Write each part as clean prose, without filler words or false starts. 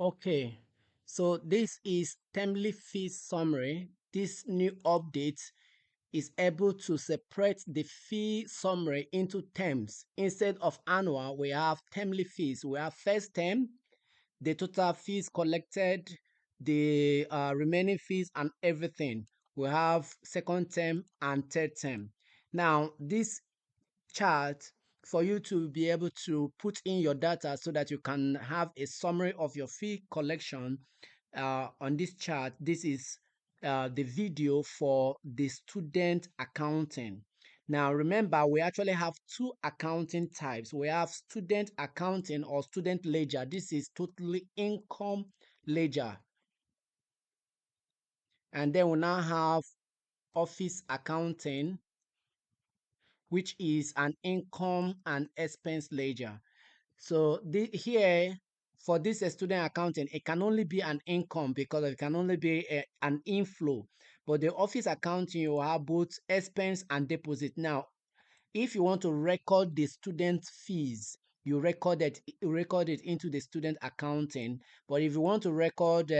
Okay, so this is termly fees summary. This new update is able to separate the fee summary into terms. Instead of annual, we have termly fees. We have first term, the total fees collected, the remaining fees, and everything. We have second term and third term. Now, this chart for you to be able to put in your data so that you can have a summary of your fee collection on this chart. This is the video for the student accounting. Now remember, we actually have two accounting types. We have student accounting or student ledger. This is totally income ledger. And then we now have office accounting, which is an income and expense ledger. So here for this student accounting, it can only be an income because it can only be an inflow. But the office accounting, you have both expense and deposit. Now, if you want to record the student fees, you record it into the student accounting. But if you want to record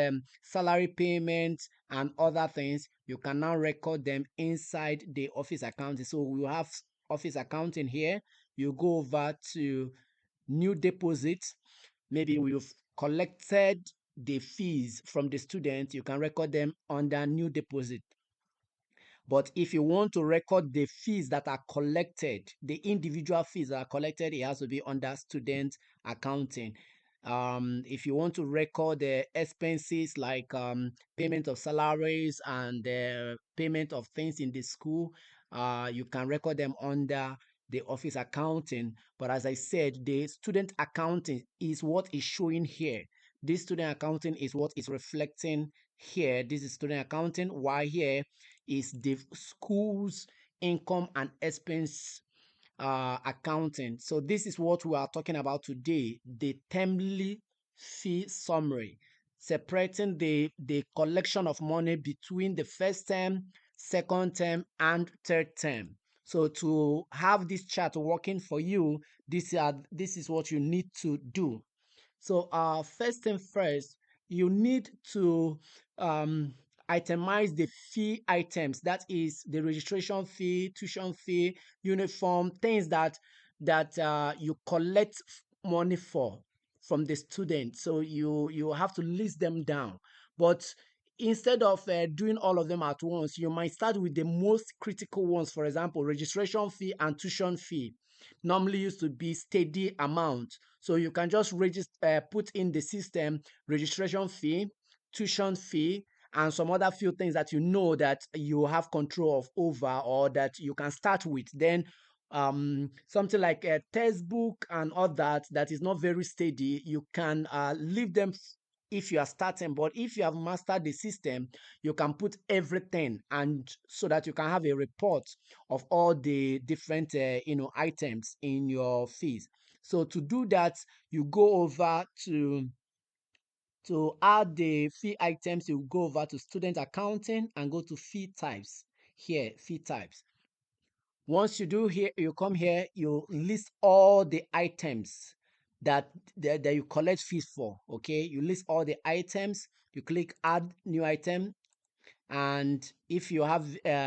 salary payments and other things, you can now record them inside the office accounting. So we have office accounting here. You go over to new deposits. Maybe we've collected the fees from the student, you can record them under new deposit. But if you want to record the fees that are collected, the individual fees that are collected, it has to be under student accounting. If you want to record the expenses like payment of salaries and payment of things in the school, you can record them under the office accounting. But as I said, the student accounting is what is showing here. This student accounting is what is reflecting here. This is student accounting. Why here is the school's income and expense accounting. So this is what we are talking about today, the termly fee summary, separating the collection of money between the first term, second term, and third term. So to have this chart working for you, this is what you need to do. So first thing first, you need to itemize the fee items. That is the registration fee, tuition fee, uniform, things that you collect money for from the student. So you have to list them down. But instead of doing all of them at once, you might start with the most critical ones. For example, registration fee and tuition fee normally used to be steady amount. So you can just put in the system registration fee, tuition fee, and some other few things that you know that you have control of over or that you can start with. Then something like a textbook and all that is not very steady, you can leave them if you are starting. But if you have mastered the system, you can put everything, and so that you can have a report of all the different items in your fees. So to do that, you go over to add the fee items. You go over to student accounting and go to fee types. Here, fee types. Once you do here, you come here, you list all the items that you collect fees for. Okay, you list all the items, you click add new item. And if you have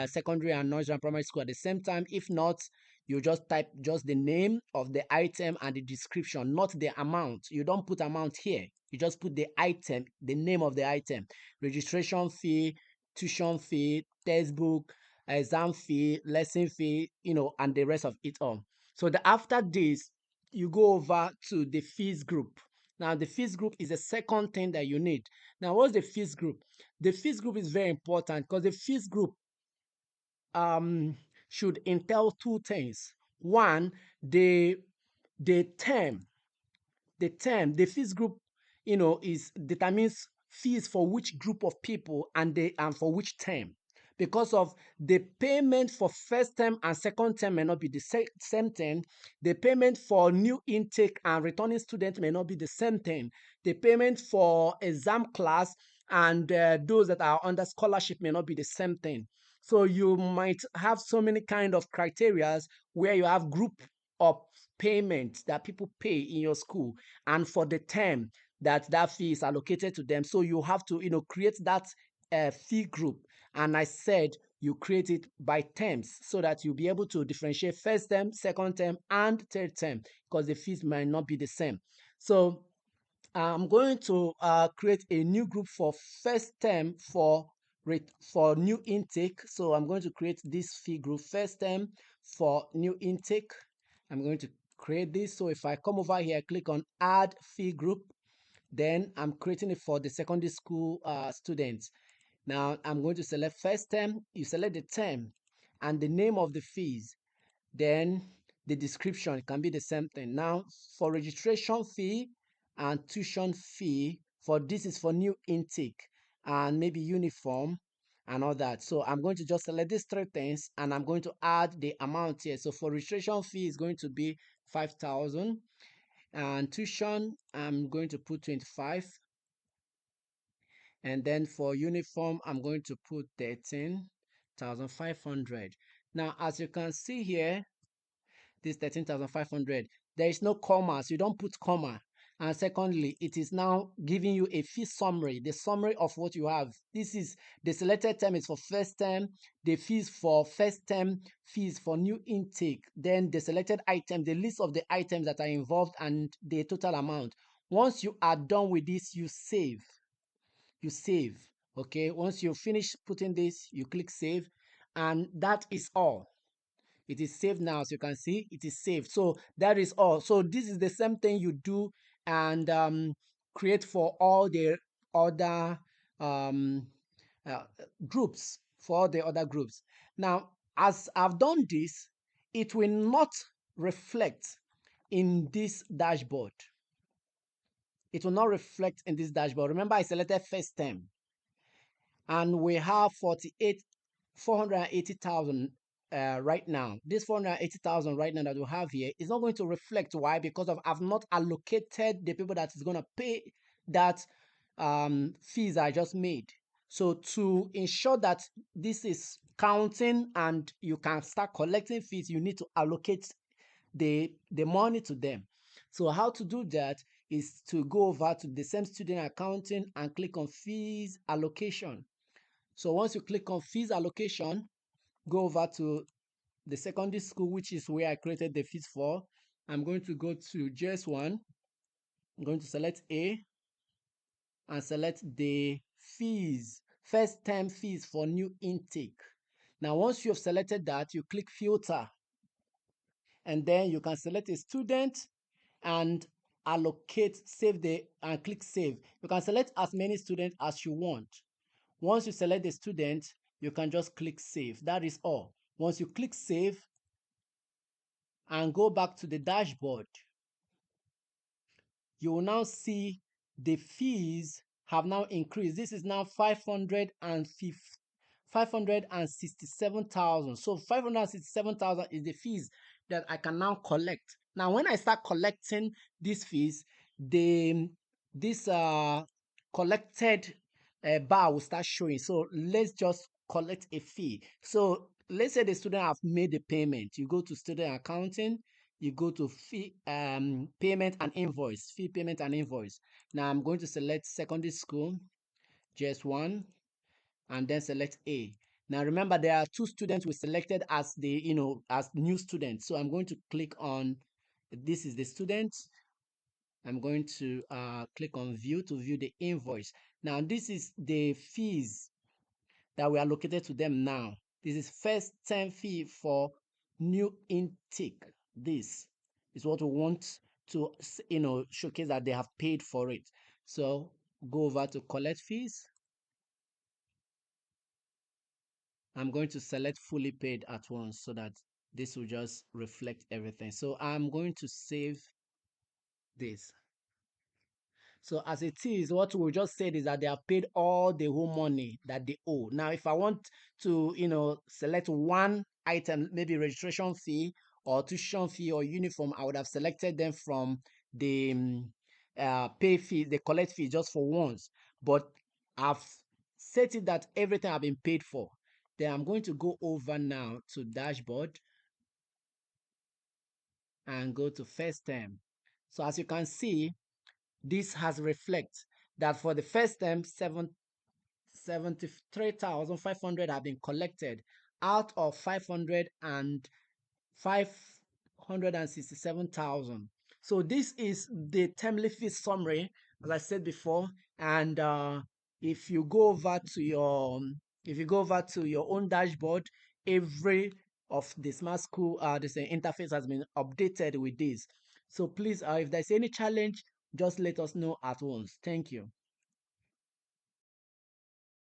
secondary and nursery and primary school at the same time, if not, you just type just the name of the item and the description, not the amount. You don't put amount here, you just put the item, the name of the item, registration fee, tuition fee, textbook, exam fee, lesson fee, and the rest of it all. So after this, you go over to the fees group. Now the fees group is the second thing that you need. Now what's the fees group? The fees group is very important because the fees group um should entail two things. One, the term, the fees group, is determines fees for which group of people and for which term. Because of the payment for first term and second term may not be the same thing. The payment for new intake and returning students may not be the same thing. The payment for exam class and those that are under scholarship may not be the same thing. So you might have so many kind of criterias where you have group of payment that people pay in your school, and for the term that fee is allocated to them. So you have to, create that fee group. And I said you create it by terms so that you'll be able to differentiate first term, second term, and third term, because the fees might not be the same. So I'm going to create a new group for first term for new intake. So I'm going to create this fee group first term for new intake. I'm going to create this. So if I come over here, click on add fee group, then I'm creating it for the secondary school students. Now I'm going to select first term. You select the term and the name of the fees. Then the description can be the same thing. Now for registration fee and tuition fee, for this is for new intake and maybe uniform and all that. So I'm going to just select these three things and I'm going to add the amount here. So for registration fee is going to be 5,000, and tuition I'm going to put 25, and then for uniform I'm going to put 13,500. Now as you can see here, this 13,500, there is no comma, so you don't put comma. And secondly, it is now giving you a fee summary, the summary of what you have. This is the selected term is for first term, the fees for first term, fees for new intake, then the selected item, the list of the items that are involved, and the total amount. Once you are done with this, you save. Okay, once you finish putting this, you click save, and that is all. It is saved now. As you can see, it is saved. So that is all. So this is the same thing you do and create for all the other um, uh, groups, for all the other groups. Now, as I've done this, it will not reflect in this dashboard. It will not reflect in this dashboard. Remember, I selected first term and we have 480,000 right now. This 480,000 right now that we have here is not going to reflect. Why? Because of I've not allocated the people that is going to pay that fees I just made. So to ensure that this is counting and you can start collecting fees, you need to allocate the money to them. So how to do that is to go over to the same student accounting and click on fees allocation. So once you click on fees allocation, go over to the secondary school, which is where I created the fees for. I'm going to go to JS1. I'm going to select A and select the fees, first term fees for new intake. Now, once you have selected that, you click filter, and then you can select a student and allocate, and click save. You can select as many students as you want. Once you select the student, you can just click save. That is all. Once you click save and go back to the dashboard, you will now see the fees have now increased. This is now 567,000. So 567,000 is the fees that I can now collect. Now, when I start collecting these fees, this collected bar will start showing. So let's just collect a fee. So let's say the student have made the payment. You go to student accounting, you go to fee payment and invoice, fee payment and invoice. Now I'm going to select secondary school, just one, and then select A. Now remember, there are two students we selected as as new students. So I'm going to click on, this is the student. I'm going to click on view to view the invoice. Now this is the fees that we allocated to them now. This is first term fee for new intake. This is what we want to showcase that they have paid for it. So go over to collect fees. I'm going to select fully paid at once so that this will just reflect everything. So I'm going to save this. So as it is, what we just said is that they have paid all the whole money that they owe. Now, if I want to, select one item, maybe registration fee or tuition fee or uniform, I would have selected them from the pay fee, the collect fee just for once. But I've set it that everything have been paid for. Then I'm going to go over now to dashboard and go to first term. So as you can see, This has reflect that for the first time, 73,500 have been collected out of 567,000. So this is the termly fee summary, as I said before. And if you go over to your if you go over to your own dashboard, every of the smart school this interface has been updated with this. So please, if there's any challenge, just let us know at once. Thank you.